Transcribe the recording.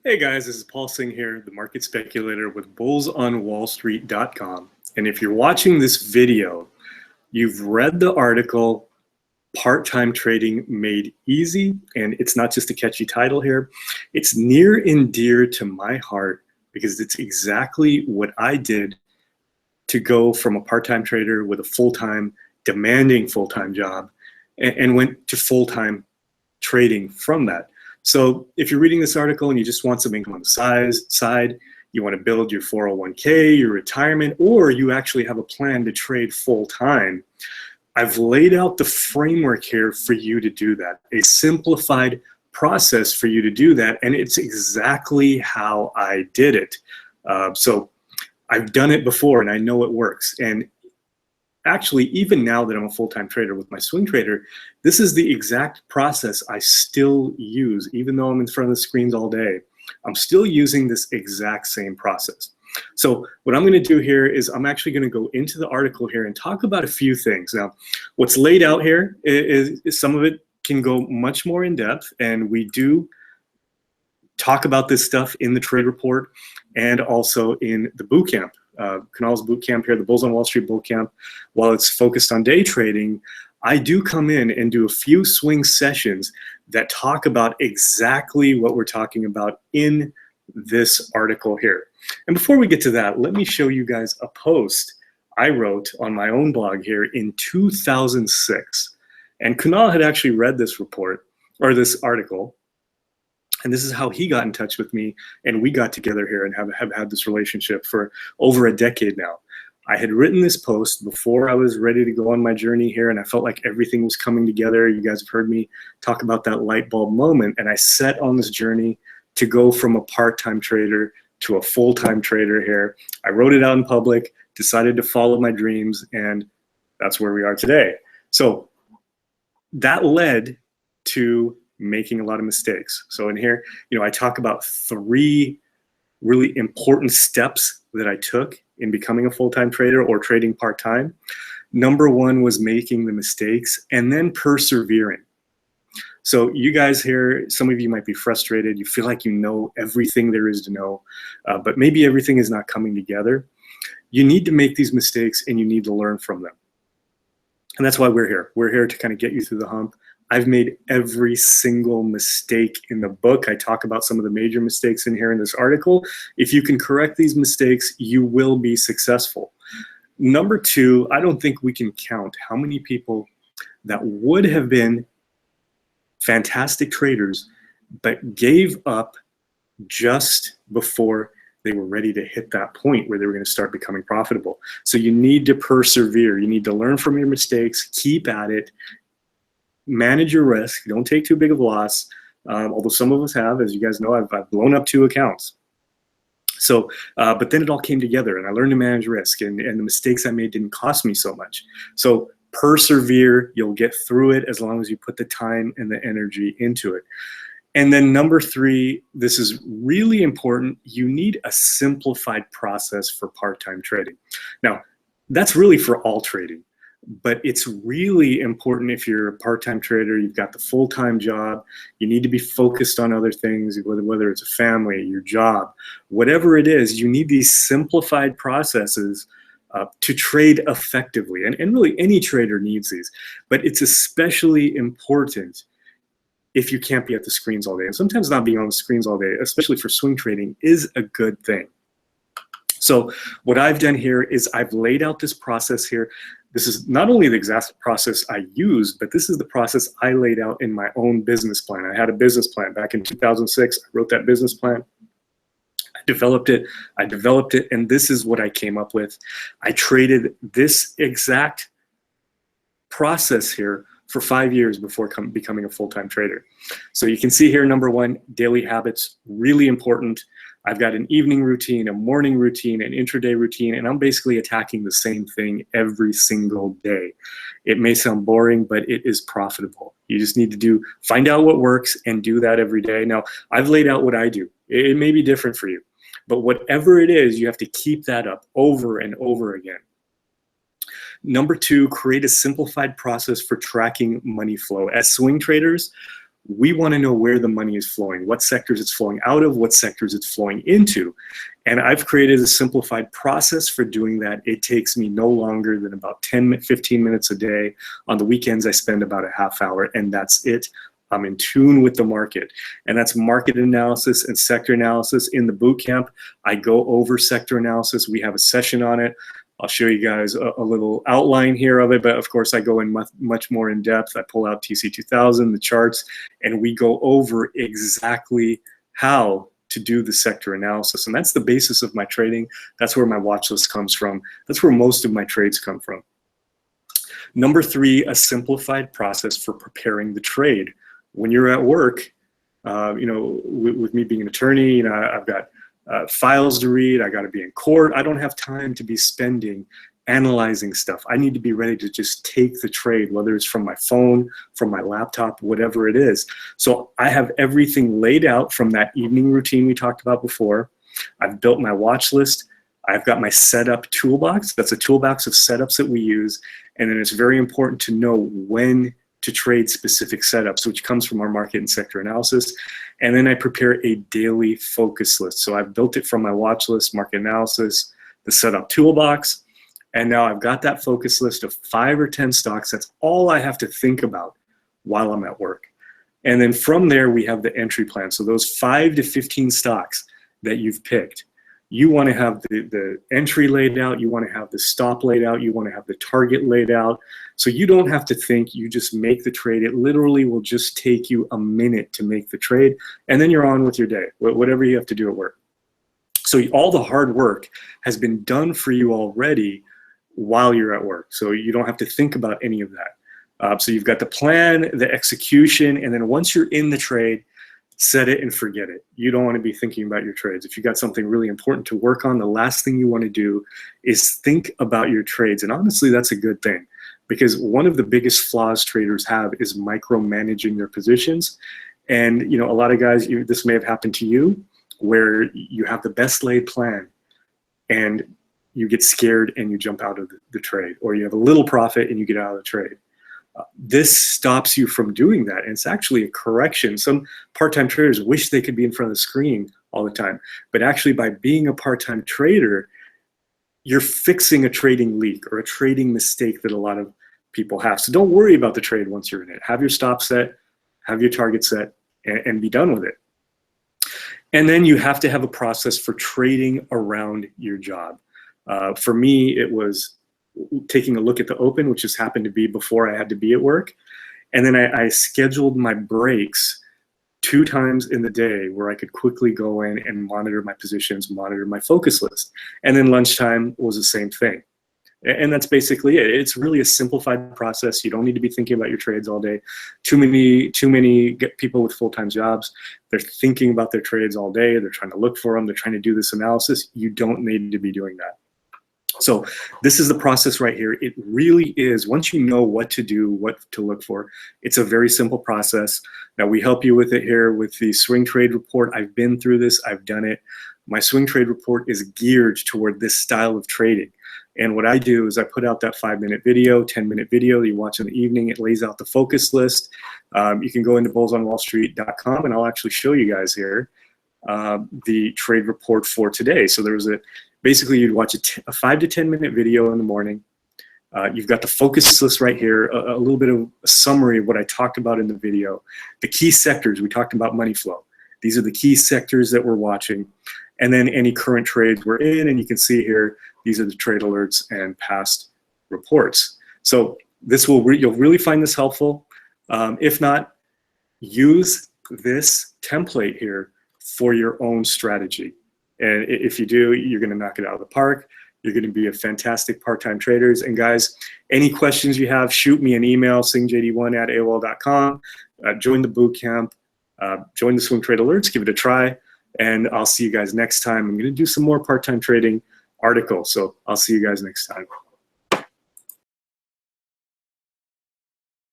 Hey guys, this is Paul Singh here, the Market Speculator with bullsonwallstreet.com. And if you're watching this video, you've read the article, Part-Time Trading Made Easy, and it's not just a catchy title here. It's near and dear to my heart because it's exactly what I did to go from a part-time trader with a full-time, demanding full-time job and went to full-time trading from that. So if you're reading this article and you just want some income on the side, you want to build your 401k, your retirement, or you actually have a plan to trade full time, I've laid out the framework here for you to do that, a simplified process for you to do that, and it's exactly how I did it. So I've done it before and I know it works. And actually, even now that I'm a full-time trader with my swing trader, this is the exact process I still use. Even though I'm in front of the screens all day, I'm still using this exact same process. So what I'm going to do here is I'm actually going to go into the article here and talk about a few things. Now, what's laid out here is some of it can go much more in depth, and we do talk about this stuff in the trade report and also in the boot camp. Kunal's boot camp here, the Bulls on Wall Street boot camp. While it's focused on day trading, I do come in and do a few swing sessions that talk about exactly what we're talking about in this article here. And before we get to that, let me show you guys a post I wrote on my own blog here in 2006. And Kunal had actually read this report, or this article, and this is how he got in touch with me, and we got together here and have had this relationship for over a decade now. I had written this post before I was ready to go on my journey here, and I felt like everything was coming together. You guys have heard me talk about that light bulb moment, and I set on this journey to go from a part-time trader to a full-time trader here. I wrote it out in public, decided to follow my dreams, and that's where we are today. So that led to making a lot of mistakes. So in here, I talk about 3 really important steps that I took in becoming a full-time trader or trading part-time. Number 1 was making the mistakes and then persevering. So you guys here, some of you might be frustrated. You feel like you know everything there is to know, but maybe everything is not coming together. You need to make these mistakes and you need to learn from them. And that's why we're here. We're here to kind of get you through the hump. I've made every single mistake in the book. I talk about some of the major mistakes in here in this article. If you can correct these mistakes, you will be successful. Number 2, I don't think we can count how many people that would have been fantastic traders but gave up just before they were ready to hit that point where they were going to start becoming profitable. So you need to persevere. You need to learn from your mistakes, keep at it, manage your risk. Don't take too big of a loss. Although some of us have, as you guys know, I've blown up 2 accounts. So, but then it all came together and I learned to manage risk, and the mistakes I made didn't cost me so much. So persevere, you'll get through it as long as you put the time and the energy into it. And then number 3, this is really important. You need a simplified process for part-time trading. Now, that's really for all trading. But it's really important if you're a part-time trader, you've got the full-time job, you need to be focused on other things, whether it's a family, your job, whatever it is, you need these simplified processes to trade effectively. And really any trader needs these, but it's especially important if you can't be at the screens all day. And sometimes not being on the screens all day, especially for swing trading, is a good thing. So what I've done here is I've laid out this process here. This is not only the exact process I use, but this is the process I laid out in my own business plan. I had a business plan back in 2006. I wrote that business plan. I developed it, and this is what I came up with. I traded this exact process here for 5 years before becoming a full-time trader. So you can see here, number 1, daily habits, really important. I've got an evening routine, a morning routine, an intraday routine, and I'm basically attacking the same thing every single day. It may sound boring, but it is profitable. You just need to find out what works and do that every day. Now, I've laid out what I do. It may be different for you, but whatever it is, you have to keep that up over and over again. Number 2, create a simplified process for tracking money flow. As swing traders, we want to know where the money is flowing, what sectors it's flowing out of, what sectors it's flowing into. And I've created a simplified process for doing that. It takes me no longer than about 15 minutes a day. On the weekends, I spend about a half hour, and that's it. I'm in tune with the market. And that's market analysis and sector analysis. In the boot camp, I go over sector analysis. We have a session on it. I'll show you guys a little outline here of it, but of course I go in much more in depth. I pull out TC2000, the charts, and we go over exactly how to do the sector analysis. And that's the basis of my trading. That's where my watch list comes from. That's where most of my trades come from. Number 3, a simplified process for preparing the trade. When you're at work, with me being an attorney, I've got files to read, I got to be in court. I don't have time to be spending analyzing stuff. I need to be ready to just take the trade, whether it's from my phone, from my laptop, whatever it is. So I have everything laid out from that evening routine we talked about before. I've built my watch list. I've got my setup toolbox. That's a toolbox of setups that we use. And then it's very important to know when to trade specific setups, which comes from our market and sector analysis. And then I prepare a daily focus list. So I've built it from my watch list, market analysis, the setup toolbox, and now I've got that focus list of 5 or 10 stocks. That's all I have to think about while I'm at work. And then from there, we have the entry plan. So those 5 to 15 stocks that you've picked, you want to have the entry laid out, you want to have the stop laid out, you want to have the target laid out. So you don't have to think, you just make the trade. It literally will just take you a minute to make the trade, and then you're on with your day, whatever you have to do at work. So all the hard work has been done for you already while you're at work. So you don't have to think about any of that. So you've got the plan, the execution, and then once you're in the trade, set it and forget it. You don't want to be thinking about your trades. If you got something really important to work on, the last thing you want to do is think about your trades. And honestly, that's a good thing, because one of the biggest flaws traders have is micromanaging their positions. And a lot of guys, this may have happened to you, where you have the best laid plan and you get scared and you jump out of the trade, or you have a little profit and you get out of the trade. This stops you from doing that, and it's actually a correction. Some part-time traders wish they could be in front of the screen all the time, but actually by being a part-time trader, you're fixing a trading leak or a trading mistake that a lot of people have. So don't worry about the trade once you're in it. Have your stop set, have your target set, and be done with it. And then you have to have a process for trading around your job. For me, it was taking a look at the open, which just happened to be before I had to be at work. And then I scheduled my breaks 2 times in the day where I could quickly go in and monitor my positions, monitor my focus list. And then lunchtime was the same thing. And that's basically it. It's really a simplified process. You don't need to be thinking about your trades all day. Too many people with full-time jobs, they're thinking about their trades all day. They're trying to look for them. They're trying to do this analysis. You don't need to be doing that. So this is the process right here. It really is, once you know what to do, what to look for, it's a very simple process. Now we help you with it here with the swing trade report. I've been through this, I've done it. My swing trade report is geared toward this style of trading. And what I do is I put out that 5-minute video, 10-minute video that you watch in the evening. It lays out the focus list. You can go into bullsonwallstreet.com and I'll actually show you guys here the trade report for today. So there's basically you'd watch a 5 to 10 minute video in the morning. You've got the focus list right here, a little bit of a summary of what I talked about in the video. The key sectors, we talked about money flow. These are the key sectors that we're watching. And then any current trades we're in, and you can see here, these are the trade alerts and past reports. So this you'll really find this helpful. If not, use this template here for your own strategy. And if you do, you're going to knock it out of the park. You're going to be a fantastic part-time traders. And guys, any questions you have, shoot me an email, singjd1@aol.com. Join the boot camp, join the Swing Trade Alerts, give it a try, and I'll see you guys next time. I'm going to do some more part-time trading articles, so I'll see you guys next time.